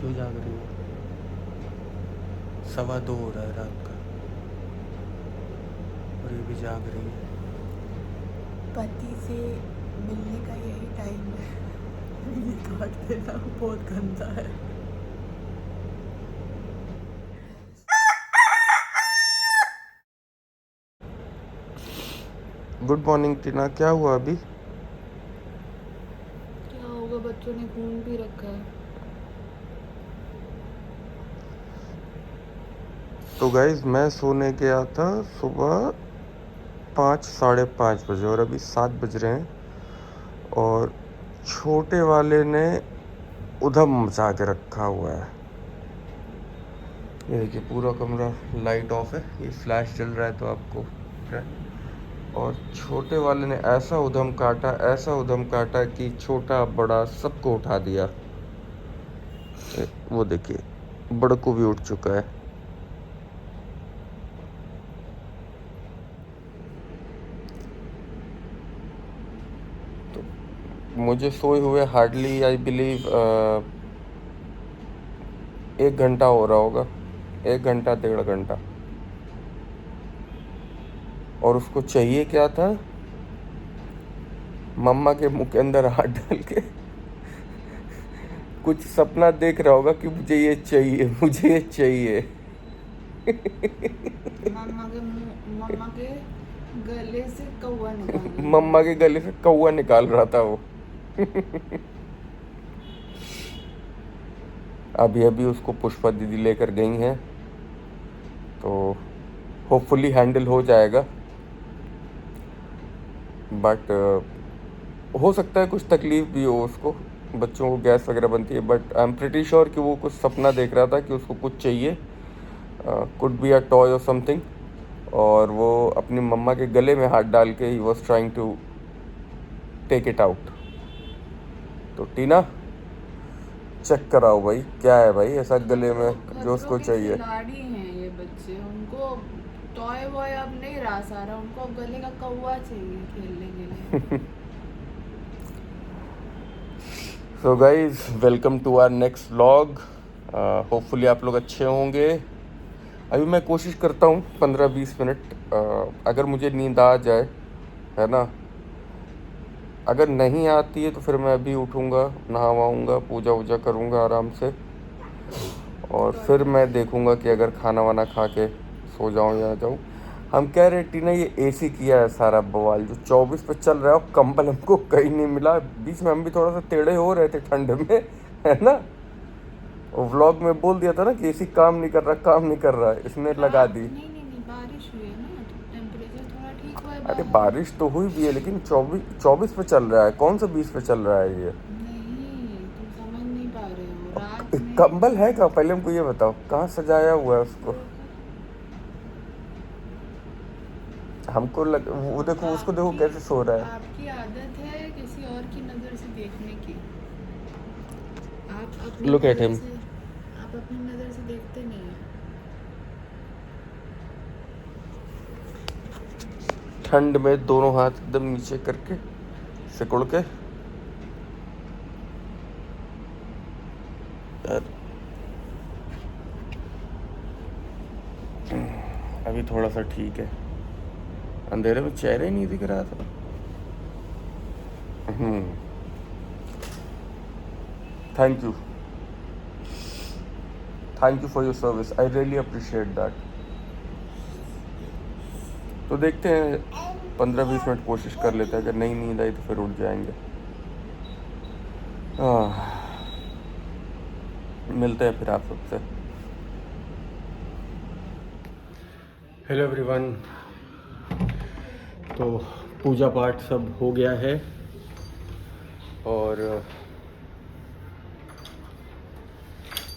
क्यों जाग रही हो? 2:15 हो रहा है रात का और ये भी जाग रही है। पति से मिलने का यही टाइम है। ये काट देना, बहुत गंदा है। गुड मॉर्निंग टीना, क्या हुआ अभी? क्या होगा, बच्चों ने खून पी रखा है। तो गाइज मैं सोने गया था सुबह 5 साढ़े 5 बजे और अभी 7 बज रहे हैं और छोटे वाले ने उधम मचा के रखा हुआ है। ये देखिए पूरा कमरा लाइट ऑफ है, ये फ्लैश जल रहा है तो आपको दिख रहा है। और छोटे वाले ने ऐसा उधम काटा कि छोटा बड़ा सबको उठा दिया। वो देखिए बड़कू भी उठ चुका है। तो मुझे सोए हुए हार्डली आई बिलीव 1 घंटा हो रहा होगा, 1 घंटा 1.5 घंटा। और उसको चाहिए क्या था? मम्मा के मुंह के अंदर हाथ डाल के कुछ सपना देख रहा होगा कि मुझे ये चाहिए, मुझे ये चाहिए। मम्मा के गले से कौवा निकालना था मम्मा के उसको। गले से कौवा निकाल रहा था वो। अभी अभी उसको पुष्पा दीदी लेकर गई हैं तो होपफुली हैंडल हो जाएगा। बट हो सकता है कुछ तकलीफ भी हो उसको, बच्चों को गैस वगैरह बनती है। But I am pretty sure कि वो कुछ सपना देख रहा था कि उसको कुछ चाहिए, कुड बी अ टॉय और समथिंग, और वो अपनी मम्मा के गले में हाथ डाल के ही was trying to take it out. तो टीना चेक कराओ भाई, क्या है भाई ऐसा गले में जो खतरों उसको के चाहिए। खिलाड़ी हैं ये बच्चे। उनको टॉय वॉय अब नहीं रहा सारा, उनको अब गले का कौवा चाहिए खेलने के लिए। So guys welcome to our next vlog. Hopefully आप लोग अच्छे होंगे। अभी मैं कोशिश करता हूँ 15-20 मिनट, अगर मुझे नींद आ जाए, है ना। अगर नहीं आती है तो फिर मैं अभी उठूँगा, नहावाऊँगा, पूजा वूजा करूँगा आराम से, और फिर मैं देखूँगा कि अगर खाना वाना खा के सो जाऊँ या जाऊँ। हम कह रहे टीना ये एसी किया है सारा बवाल जो 24 पे चल रहा है, और कंबल हमको कहीं नहीं मिला। बीच में हम भी थोड़ा सा टेढ़े हो रहे थे ठंड में, है ना। और व्लॉग में बोल दिया था ना कि एसी काम नहीं कर रहा, काम नहीं कर रहा है, इसने लगा रात दी। नहीं, बारिश हुई है ना तो टेम्परेचर थोड़ा ठीक हुआ है अरे बाहर। बारिश तो हुई भी है लेकिन 24 पे चल रहा है, कौन सा 20 पे चल रहा है ये। नहीं, तुम समझ नहीं पा रहे हो। रात में कंबल है कहाँ, पहले हमको ये बताओ कहाँ सजाया हुआ है उसको। हमको वो देखो, उसको देखो आपकी कैसे सो रहा है। आपकी आदत है किसी और की नज़र से देखने की। आप अपनी लुक एट नज़र हिम। से आप अपनी नज़र से देखते नहीं हैं। ठंड में दोनों हाथ एकदम नीचे करके सिकुड़ के। यार अभी थोड़ा सा ठीक है, अंधेरे में चेहरा ही नहीं दिख रहा था। Thank you, thank you for your service, I really appreciate that. तो देखते हैं 15-20 मिनट कोशिश कर लेते हैं, अगर नहीं नींद आई तो फिर उठ जाएंगे। मिलते हैं फिर आप सबसे। Hello everyone. तो पूजा पाठ सब हो गया है और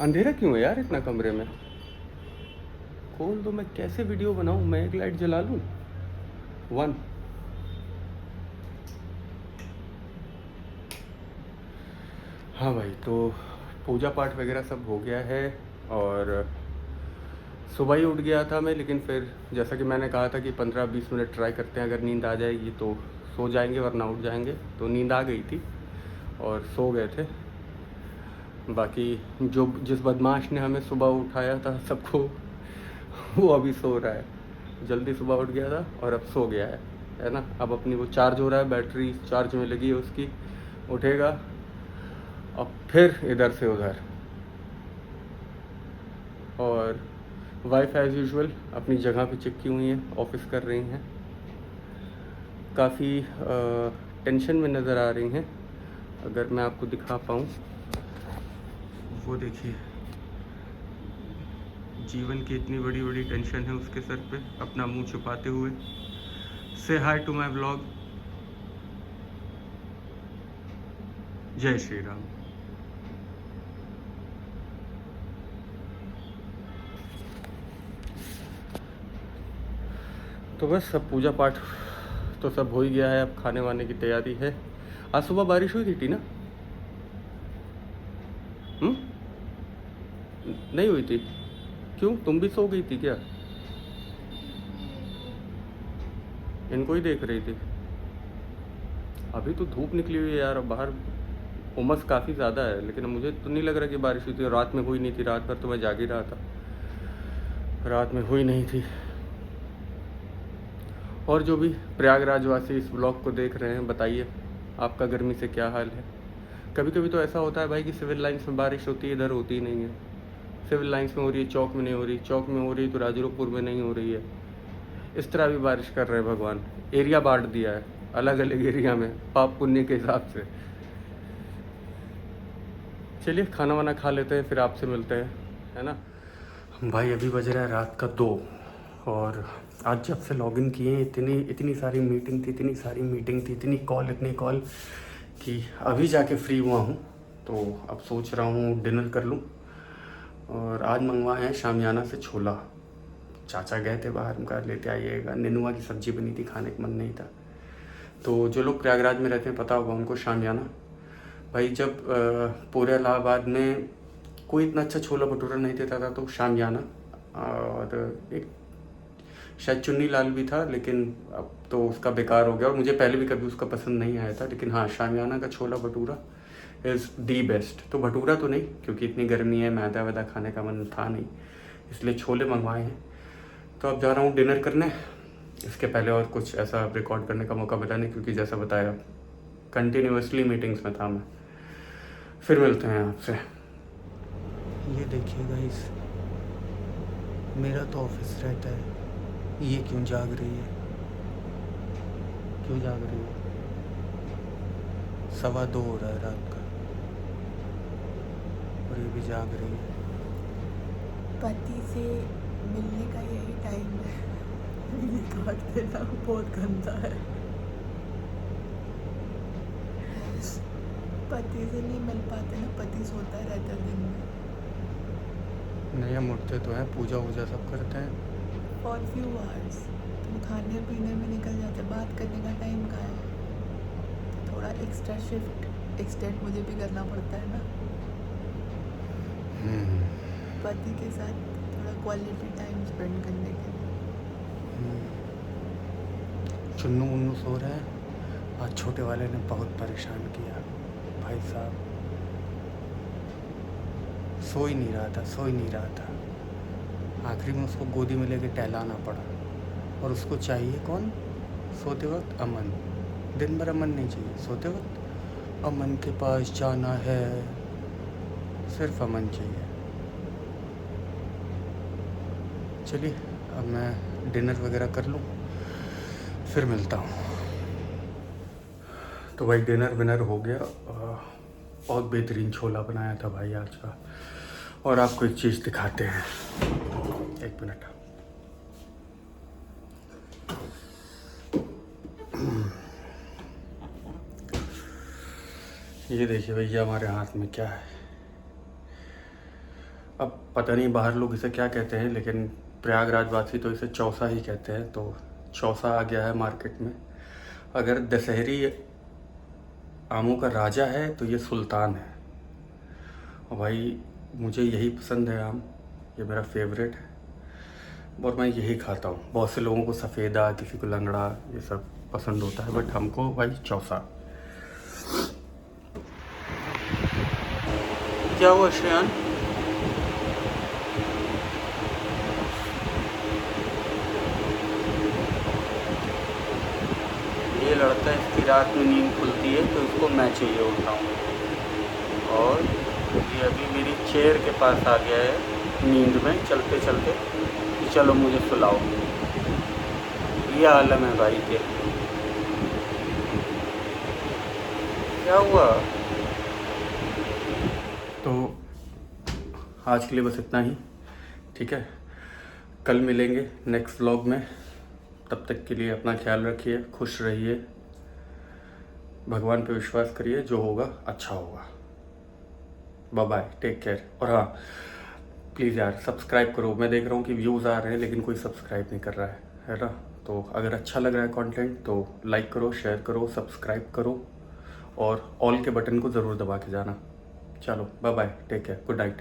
अंधेरा क्यों है यार इतना कमरे में? खोल दो, मैं कैसे वीडियो बनाऊं? मैं एक लाइट जला लूं, 1। हाँ भाई, तो पूजा पाठ वगैरह सब हो गया है और सुबह ही उठ गया था मैं, लेकिन फिर जैसा कि मैंने कहा था कि 15-20 मिनट ट्राई करते हैं, अगर नींद आ जाएगी तो सो जाएंगे वरना उठ जाएंगे। तो नींद आ गई थी और सो गए थे। बाकी जो जिस बदमाश ने हमें सुबह उठाया था सबको, वो अभी सो रहा है। जल्दी सुबह उठ गया था और अब सो गया है ना। अब अपनी वो चार्ज हो रहा है, बैटरी चार्ज में लगी है उसकी, उठेगा अब फिर इधर से उधर। और वाइफ एज़ यूजुअल अपनी जगह पे चिपकी हुई हैं, ऑफिस कर रही हैं। काफ़ी टेंशन में नज़र आ रही हैं। अगर मैं आपको दिखा पाऊँ, वो देखिए, जीवन की इतनी बड़ी बड़ी टेंशन है उसके सर पे, अपना मुंह छुपाते हुए। से हाय टू माय ब्लॉग। जय श्री राम। तो बस सब पूजा पाठ तो सब हो ही गया है, अब खाने वाने की तैयारी है। आज सुबह बारिश हुई थी ना? नहीं हुई थी? क्यों, तुम भी सो गई थी क्या? इनको ही देख रही थी? अभी तो धूप निकली हुई है यार, अब बाहर उमस काफ़ी ज़्यादा है, लेकिन मुझे तो नहीं लग रहा कि बारिश हुई थी। रात में हुई नहीं थी, रात भर तो मैं जाग ही रहा था, रात में हुई नहीं थी। और जो भी प्रयागराज वासी इस ब्लॉग को देख रहे हैं, बताइए आपका गर्मी से क्या हाल है। कभी कभी तो ऐसा होता है भाई कि सिविल लाइन्स में बारिश होती है, इधर होती ही नहीं है। सिविल लाइन्स में हो रही है, चौक में नहीं हो रही, चौक में हो रही तो राजरूपपुर में नहीं हो रही है। इस तरह भी बारिश कर रहे हैं भगवान, एरिया बांट दिया है अलग अलग एरिया में, पाप पुण्य के हिसाब से। चलिए खाना वाना खा लेते हैं, फिर आपसे मिलते हैं, है ना। भाई अभी बज रहा है रात का 2, और आज जब से लॉगिन किए इतनी सारी मीटिंग थी, इतनी कॉल कि अभी जाके फ्री हुआ हूँ। तो अब सोच रहा हूँ डिनर कर लूँ। और आज मंगवाए हैं शामियाना से छोला। चाचा गए थे बाहर, उनका लेते आइएगा। नेनुआ की सब्ज़ी बनी थी, खाने का मन नहीं था। तो जो लोग प्रयागराज में रहते हैं पता होगा उनको शामियाना। भाई जब पूरे इलाहाबाद में कोई इतना अच्छा छोला भटूरा नहीं देता था तो शामियाना, और एक शायद चुन्नी लाल भी था, लेकिन अब तो उसका बेकार हो गया। और मुझे पहले भी कभी उसका पसंद नहीं आया था, लेकिन हाँ, शामियाना का छोला भटूरा इज़ दी बेस्ट। तो भटूरा तो नहीं, क्योंकि इतनी गर्मी है, मैदा वैदा खाने का मन था नहीं, इसलिए छोले मंगवाए हैं। तो अब जा रहा हूँ डिनर करने। इसके पहले और कुछ ऐसा रिकॉर्ड करने का मौका मिला नहीं, क्योंकि जैसा बताया कंटिन्यूसली मीटिंग्स में था मैं। फिर मिलते हैं आपसे। ये देखिए गाइस, मेरा तो ऑफिस रहता है, ये क्यों जाग रही है? क्यों जाग रही है? 2:15 हो रहा है रात का और ये भी जाग रही है। पति से मिलने का यही टाइम है। ये काट देना बहुत गंदा है। पति से नहीं मिल पाते ना, पति सोता रहता है दिन में। नहीं, हम उठते तो हैं, पूजा वूजा सब करते हैं। फॉर फ्यू आवर्स तुम खाने पीने में निकल जाते, बात करने का टाइम कहाँ है? थोड़ा एक्स्ट्रा शिफ्ट एक्सटेंड मुझे भी करना पड़ता है ना, पति के साथ थोड़ा क्वालिटी टाइम स्पेंड करने के लिए। चुन्नू मुन्नू सो रहे हैं। आज छोटे वाले ने बहुत परेशान किया भाई साहब, सो ही नहीं रहा था। आखिरी में उसको गोदी में लेके टहलाना पड़ा। और उसको चाहिए कौन? सोते वक्त अमन। दिन भर अमन नहीं चाहिए, सोते वक्त अमन के पास जाना है, सिर्फ अमन चाहिए। चलिए अब मैं डिनर वगैरह कर लूँ, फिर मिलता हूँ। तो भाई डिनर विनर हो गया। बहुत बेहतरीन छोला बनाया था भाई आज का। और आपको एक चीज़ दिखाते हैं, एक मिनट। ये देखिए भैया हमारे हाथ में क्या है। अब पता नहीं बाहर लोग इसे क्या कहते हैं, लेकिन प्रयागराज वासी तो इसे चौसा ही कहते हैं। तो चौसा आ गया है मार्केट में। अगर दशहरी आमों का राजा है तो ये सुल्तान है। और भाई मुझे यही पसंद है आम, ये मेरा फेवरेट है और मैं यही खाता हूँ। बहुत से लोगों को सफ़ेदा, किसी को लंगड़ा, ये सब पसंद होता है, बट हमको भाई चौसा। क्या हुआ श्रेयान? ये लड़का, इसकी रात में नींद खुलती है तो इसको मैं चाहिए होता हूँ, और ये अभी मेरी चेयर के पास आ गया है नींद में चलते चलते कि चलो मुझे सुलाओ। ये आलम है भाई के। क्या हुआ? तो आज के लिए बस इतना ही, ठीक है। कल मिलेंगे नेक्स्ट व्लॉग में। तब तक के लिए अपना ख्याल रखिए, खुश रहिए, भगवान पे विश्वास करिए, जो होगा अच्छा होगा। Bye bye, take care. और हाँ, प्लीज़ यार सब्सक्राइब करो। मैं देख रहा हूँ कि व्यूज़ आ रहे हैं लेकिन कोई सब्सक्राइब नहीं कर रहा है ना। तो अगर अच्छा लग रहा है कंटेंट तो लाइक करो, शेयर करो, सब्सक्राइब करो, और ऑल के बटन को ज़रूर दबा के जाना। चलो bye bye, take care, good night.